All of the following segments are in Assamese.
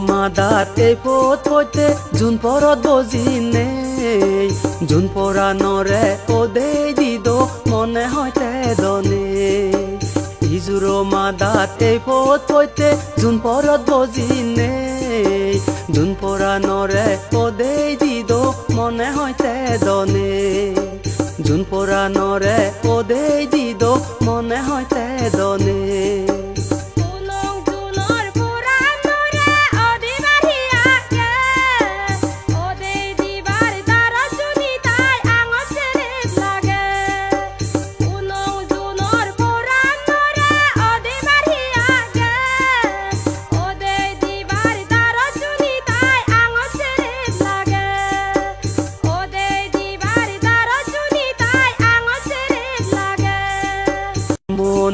মাদাত এই পোত পইতে জুন পরত বজিনে জুন পরানরে ওদে দিদ মনে হইতে দনে ইজুর মাদাত এই পোত পইতে জুন পরত বজিনে জুন পরানরে ওদে দিদ মনে হইতে দনে জুন পরানরে ওদে দিদ মনে হইতে দনে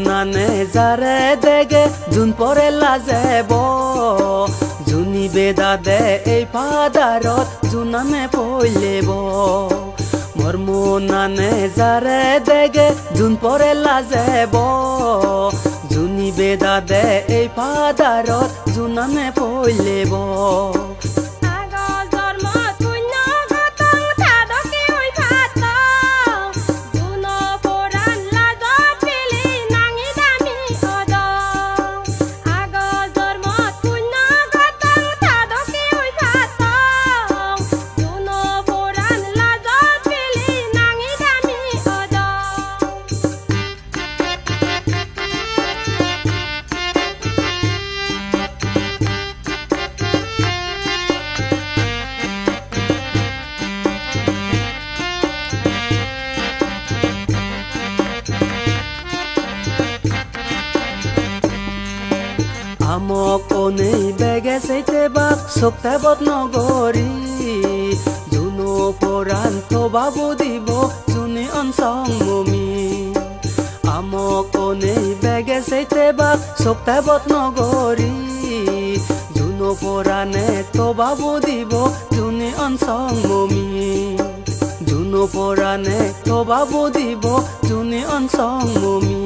নানে যারে দেগে জুন পরে লাজেব জুনি বেদা দে এই ফাদারত জুনামে পইলেব মোর মনানে যারে দেগে জুন পরে লাজেব জুনি বেদা দে এই ফাদারত জুনামে পইলেব আমক অনেই বেগে সেইতে বাক সপ্তাহ বদনগরী জুনো পরাণ বাবু দিব জুনি অনসং মমি আমক অনেই বেগে সেইতে বাক সপ্তাহ বদনগরী জুনো পরাণে বাবু দিব জুনি অনসং মমি জুনো পরাণে বাবু দিব জুনি অনসং মমি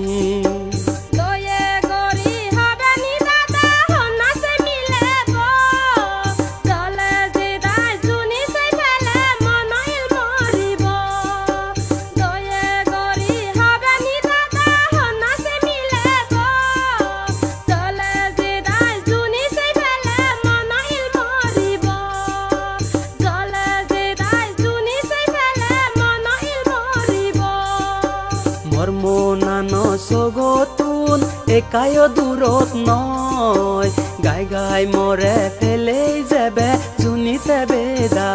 মনানো সগতুন একাই দূরত নয় গাই গাই মরে ফেলেই যাবে জুনিতে বেদা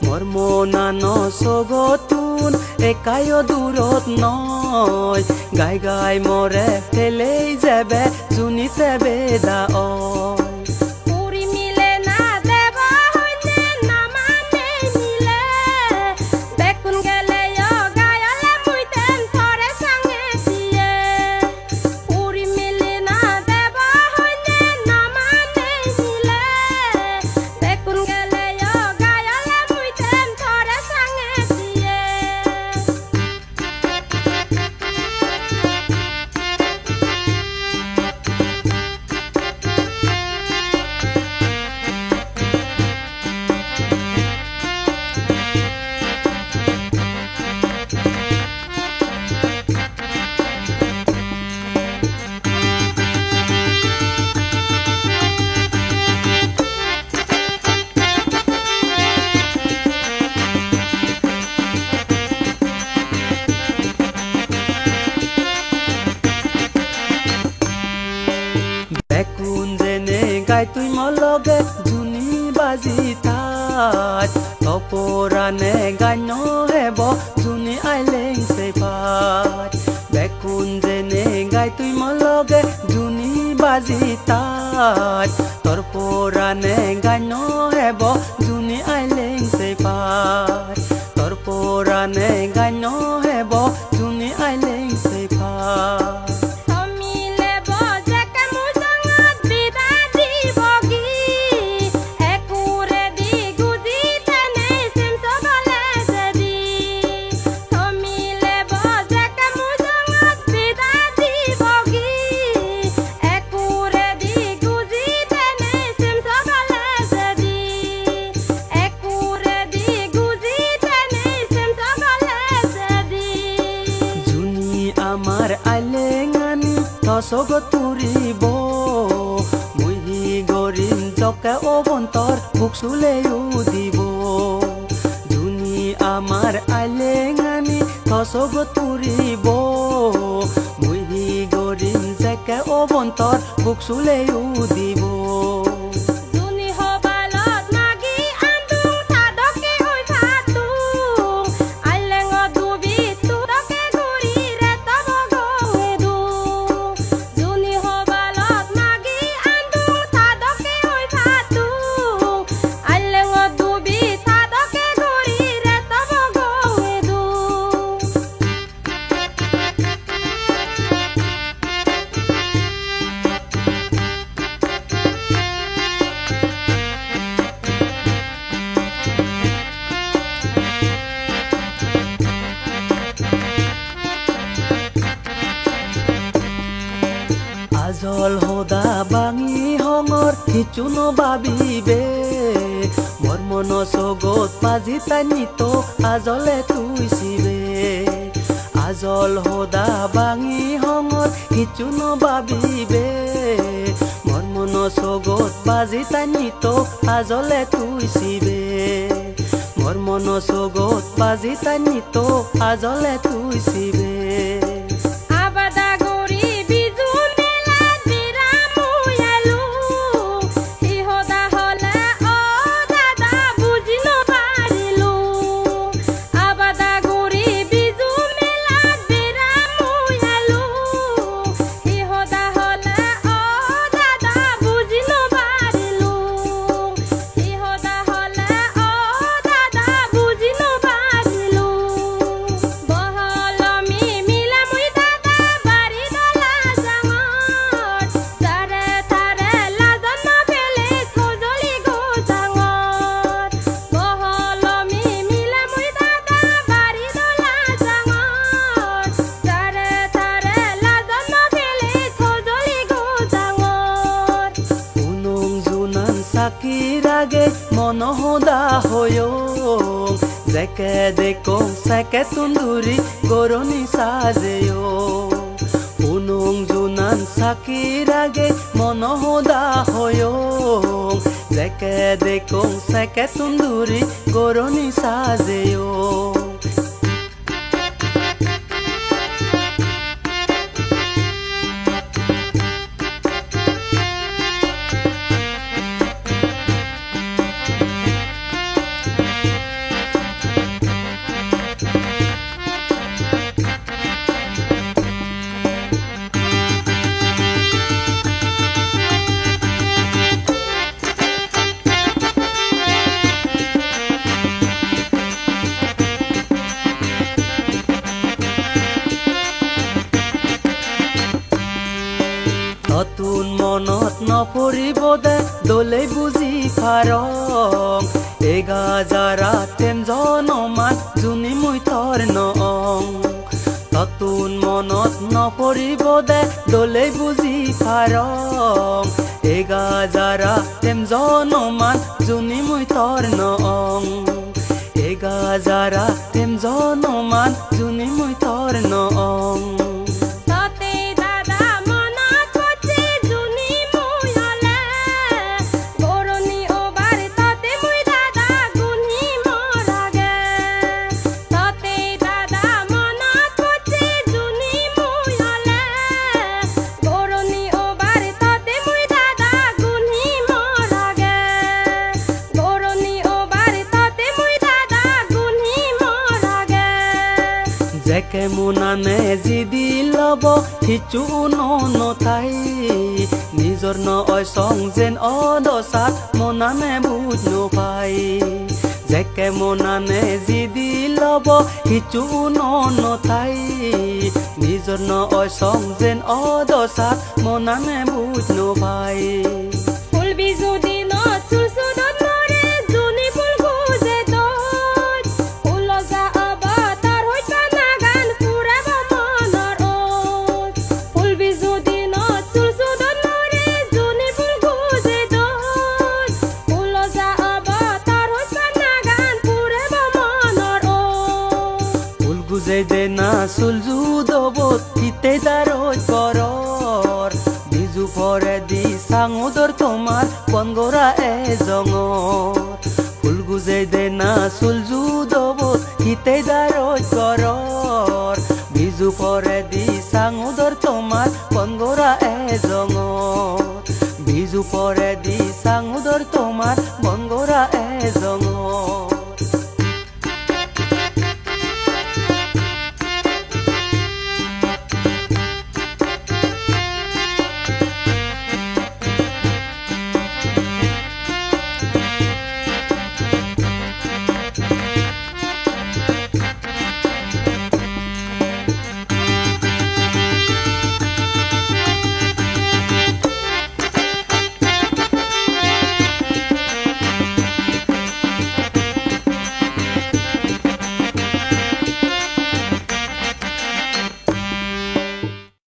মোর মনানো সগতুন একাই দূরত নয় গাই গাই মরে ফেলেই যাবে জুনিতে বেদা গাই তুই মলগে জুনি বাজি থাক তপরানে গাই নহব জুনি আইলেং সে পাত বেকুন জেনে গাই তুই মলগে জুনি বাজি থাক তোর পরানে গাই নহব জুনি আইলেং সে পাত তোর পরানে গাই নহব জুনি আইলেং সে পাত আইলেঙানি তসগ তুরিব মুহি গরিম জকা অবন্তর বুক সুলেও দিব জুনি আমার আইলেঙানি তসগ তুরিব মুহি গরিম জকা অবন্তর বুক সুলেও দিব আজল হোদা বাঙি হঙর কিচুনো ভাবিবে মোর মন সগত পাজি তানিত আজলে তুইছিবে আজল হোদা বাঙি হঙর কিচুনো ভাবিবে মোর মন সগত পাজি তানিত আজলে তুইছিবে মোর মন সগত পাজি তানিত আজলে তুইছিবে সাকিরাগে মন হোদা হয়ো জেকে দেখো সেকে তুন্দুরি গরনি সাজেও উনুং জুনান সাকিরাগে মন হোদা হয়ো জেকে দেখো সেকে তুন্দুরি গরনি সাজেও নতুন মনত নপৰিব দে দলে বুজি ফাৰং এগা যাৰা তেম জনমান জুনি মুই থৰ নং নতুন মনত নপৰিব দে দলে বুজি ফাৰং এগা যাৰা তেম জনমান জুনি মুই থৰ নং এগা যাৰা তেম জনমান জুনি মুই থৰ নং জেকে মোনানে জিদি লব সিচু নথাই নিজৰ নয় সং যেন অদশাত মোনানে বুঝ নপাই জেকে মোনানে জিদি লব সিচু নথাই নিজৰ নয় সং যেন অদশাত মোনানে বুঝ নপাই ফুল বিজু দিনত চুচুদত মৰে জুনি ফুল গুজে দত ফুলজা অবতাৰ হৈ নাগান পুৰাব মনৰ অত ফুল বিজু দিনত চুচুদত মৰে জুনি ফুল গুজে দত ফুলজা অবতাৰ হৈ নাগান পুৰাব মনৰ অত ফুল গুজে দে না চুল জুদবত কিতে দারোজ করর বিজু পরে দি সাঙুদর তোমার বনগরা এ জঙর ফুল গুজে দে না সুলজু দবত হিতে দারোজ করর বিজু পরে দি সাঙুদর তোমার বনগরা এ জঙর বিজু পরে দি সাঙুদর তোমার বনগরা এ জঙর